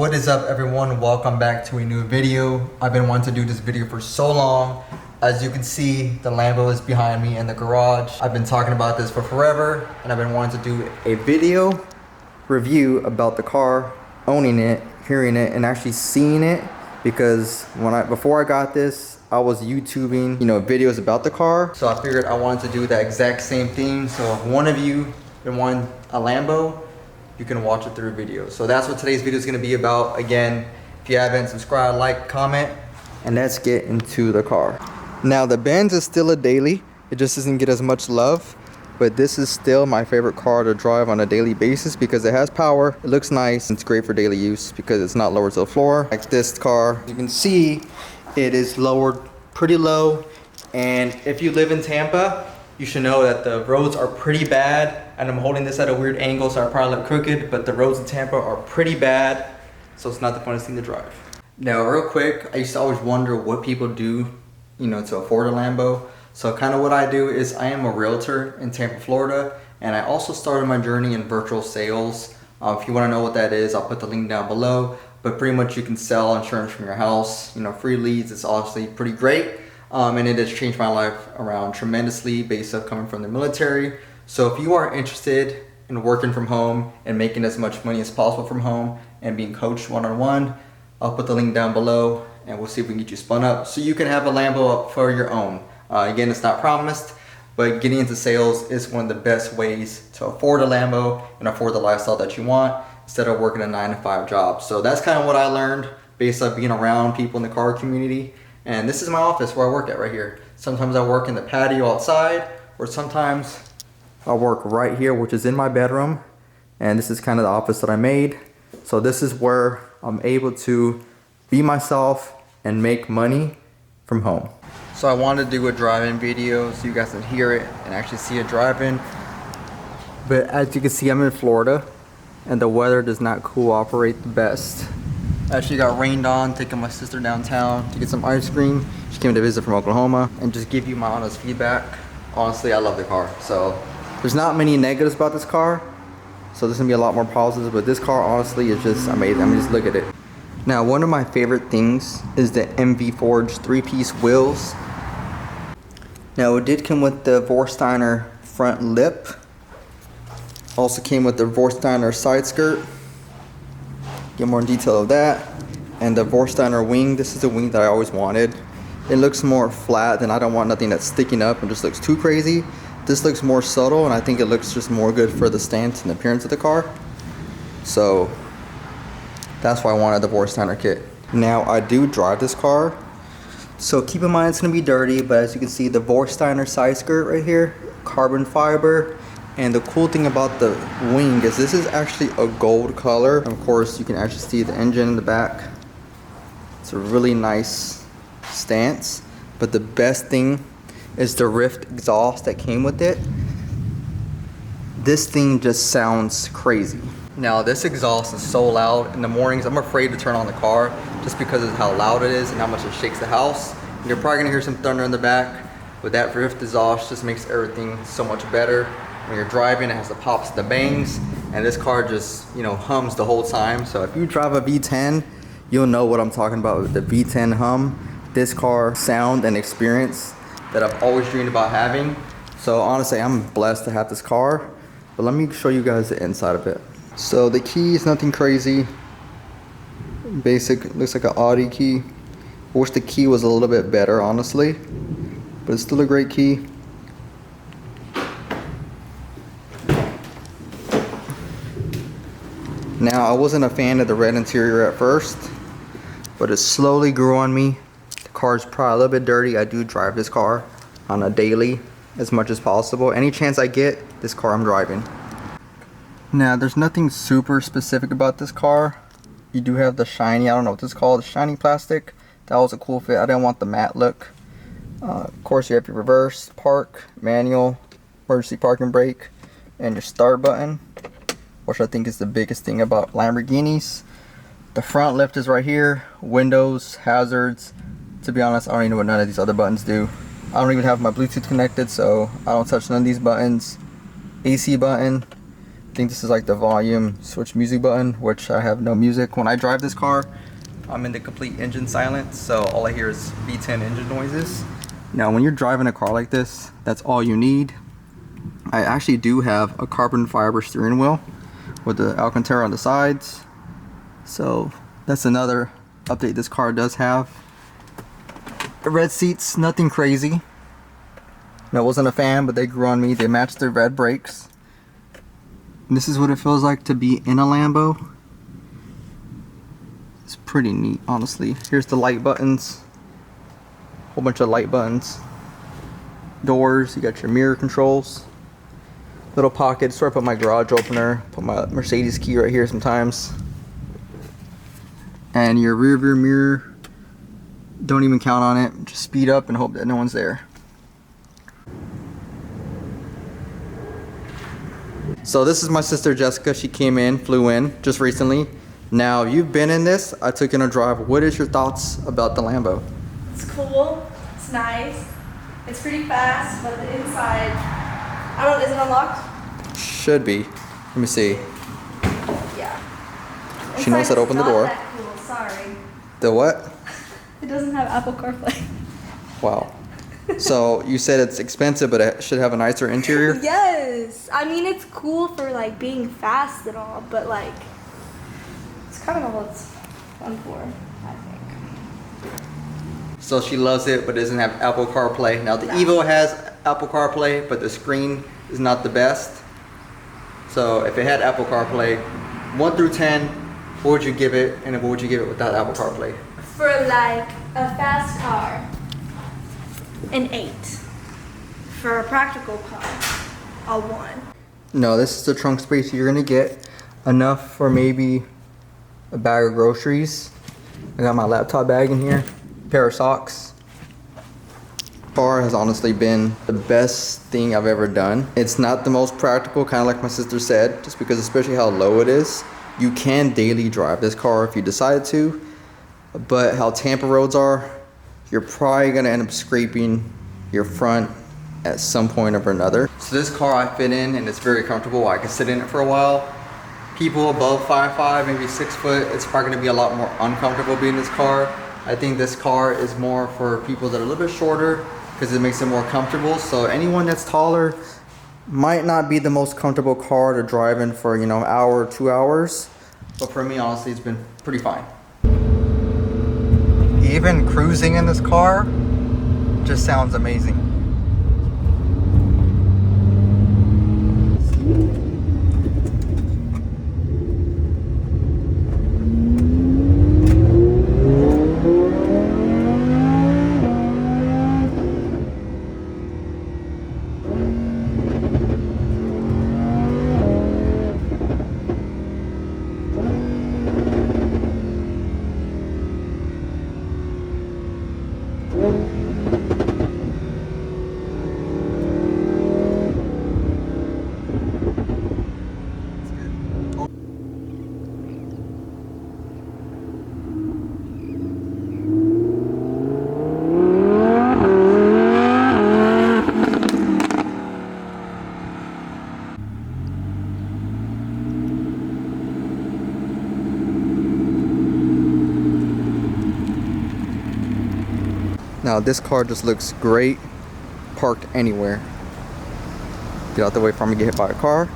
What is up, everyone? Welcome back to a new video. I've been wanting to do this video for so long. As you can see, the Lambo is behind me in the garage. I've been talking about this for forever, and I've been wanting to do a video review about the car, owning it, hearing it, and actually seeing it. Because before I got this, I was YouTubing, videos about the car. So I figured I wanted to do that exact same thing. So if one of you been wanting a Lambo, you can watch it through video. So that's what today's video is going to be about. Again, if you haven't, subscribe, like, comment, and let's get into the car. Now the Benz is still a daily. It just doesn't get as much love, but this is still my favorite car to drive on a daily basis because it has power, it looks nice, and it's great for daily use because it's not lowered to the floor. Like this car, you can see it is lowered pretty low, and if you live in Tampa, you should know that the roads are pretty bad, and I'm holding this at a weird angle so I probably look crooked, but the roads in Tampa are pretty bad, so it's not the funnest thing to drive. Now real quick, I used to always wonder what people do, to afford a Lambo. So kind of what I do is I am a realtor in Tampa, Florida, and I also started my journey in virtual sales. If you want to know what that is, I'll put the link down below, but pretty much you can sell insurance from your house, free leads. It's honestly pretty great. And it has changed my life around tremendously based off coming from the military. So if you are interested in working from home and making as much money as possible from home and being coached one-on-one, I'll put the link down below and we'll see if we can get you spun up so you can have a Lambo up for your own. Again, it's not promised, but getting into sales is one of the best ways to afford a Lambo and afford the lifestyle that you want instead of working a 9-to-5 job. So that's kind of what I learned based off being around people in the car community. And this is my office where I work at right here. Sometimes I work in the patio outside, or sometimes I work right here, which is in my bedroom. And this is kind of the office that I made. So this is where I'm able to be myself and make money from home. So I wanted to do a drive-in video so you guys can hear it and actually see it drive-in. But as you can see, I'm in Florida and the weather does not cooperate the best. I actually got rained on taking my sister downtown to get some ice cream. She came to visit from Oklahoma, and just give you my honest feedback. Honestly, I love the car. So there's not many negatives about this car. So there's gonna be a lot more positives, but this car honestly is just amazing. I mean, just look at it. Now, one of my favorite things is the MV Forge 3-piece wheels. Now it did come with the Vorsteiner front lip. Also came with the Vorsteiner side skirt. Get more in detail of that. And the Vorsteiner wing, this is the wing that I always wanted. It looks more flat, and I don't want nothing that's sticking up and just looks too crazy. This looks more subtle, and I think it looks just more good for the stance and appearance of the car. So that's why I wanted the Vorsteiner kit. Now I do drive this car, so keep in mind it's gonna be dirty, but as you can see, the Vorsteiner side skirt right here, carbon fiber. And the cool thing about the wing is this is actually a gold color. Of course, you can actually see the engine in the back. It's a really nice stance. But the best thing is the Rift exhaust that came with it. This thing just sounds crazy. Now this exhaust is so loud. In the mornings, I'm afraid to turn on the car just because of how loud it is and how much it shakes the house. And you're probably gonna hear some thunder in the back, but that Rift exhaust just makes everything so much better. When you're driving, it has the pops, the bangs, and this car just, hums the whole time. So if you drive a V10, you'll know what I'm talking about with the V10 hum. This car sound and experience that I've always dreamed about having. So honestly, I'm blessed to have this car. But let me show you guys the inside of it. So the key is nothing crazy. Basic, looks like an Audi key. I wish the key was a little bit better, honestly. But it's still a great key. Now, I wasn't a fan of the red interior at first, but it slowly grew on me. The car's probably a little bit dirty. I do drive this car on a daily as much as possible. Any chance I get, this car I'm driving. Now, there's nothing super specific about this car. You do have the shiny, I don't know what this is called, the shiny plastic. That was a cool fit. I didn't want the matte look. Of course, you have your reverse, park, manual, emergency parking brake, and your start button, which I think is the biggest thing about Lamborghinis. The front lift is right here, windows, hazards. To be honest, I don't even know what none of these other buttons do. I don't even have my Bluetooth connected, so I don't touch none of these buttons. AC button, I think this is like the volume switch music button, which I have no music. When I drive this car, I'm in the complete engine silence, so all I hear is V10 engine noises. Now, when you're driving a car like this, that's all you need. I actually do have a carbon fiber steering wheel with the Alcantara on the sides. So that's another update this car does have. The red seats, nothing crazy. I wasn't a fan, but they grew on me. They matched the red brakes. And this is what it feels like to be in a Lambo. It's pretty neat, honestly. Here's the light buttons. Whole bunch of light buttons. Doors, you got your mirror controls. Little pocket, so I put my garage opener, put my Mercedes key right here sometimes. And your rear view mirror, don't even count on it. Just speed up and hope that no one's there. So this is my sister Jessica. She flew in just recently. Now you've been in this. I took you on a drive. What is your thoughts about the Lambo? It's cool. It's nice. It's pretty fast, but the inside, I don't know, is it unlocked? Should be. Let me see. Yeah. She knows how to open the door. Not that cool. Sorry. The what? It doesn't have Apple CarPlay. Wow. So you said it's expensive, but it should have a nicer interior? Yes. I mean, it's cool for like being fast and all, but like, it's kind of all it's fun for, I think. So she loves it, but doesn't have Apple CarPlay. Now the Evo has Apple CarPlay, but the screen is not the best. So if it had Apple CarPlay, 1 through 10, what would you give it? And what would you give it without Apple CarPlay? For like a fast car, an 8. For a practical car, a 1. No, this is the trunk space you're gonna get. Enough for maybe a bag of groceries. I got my laptop bag in here, pair of socks. Car has honestly been the best thing I've ever done. It's not the most practical, kind of like my sister said, just because especially how low it is. You can daily drive this car if you decided to, but how Tampa roads are, you're probably gonna end up scraping your front at some point or another. So this car I fit in and it's very comfortable. I can sit in it for a while. People above 5'5", maybe 6 foot, it's probably gonna be a lot more uncomfortable being in this car. I think this car is more for people that are a little bit shorter because it makes it more comfortable. So anyone that's taller might not be the most comfortable car to drive in for, you know, an hour or 2 hours. But for me, honestly, it's been pretty fine. Even cruising in this car just sounds amazing. Now this car just looks great parked anywhere. Get out the way from me, get hit by a car.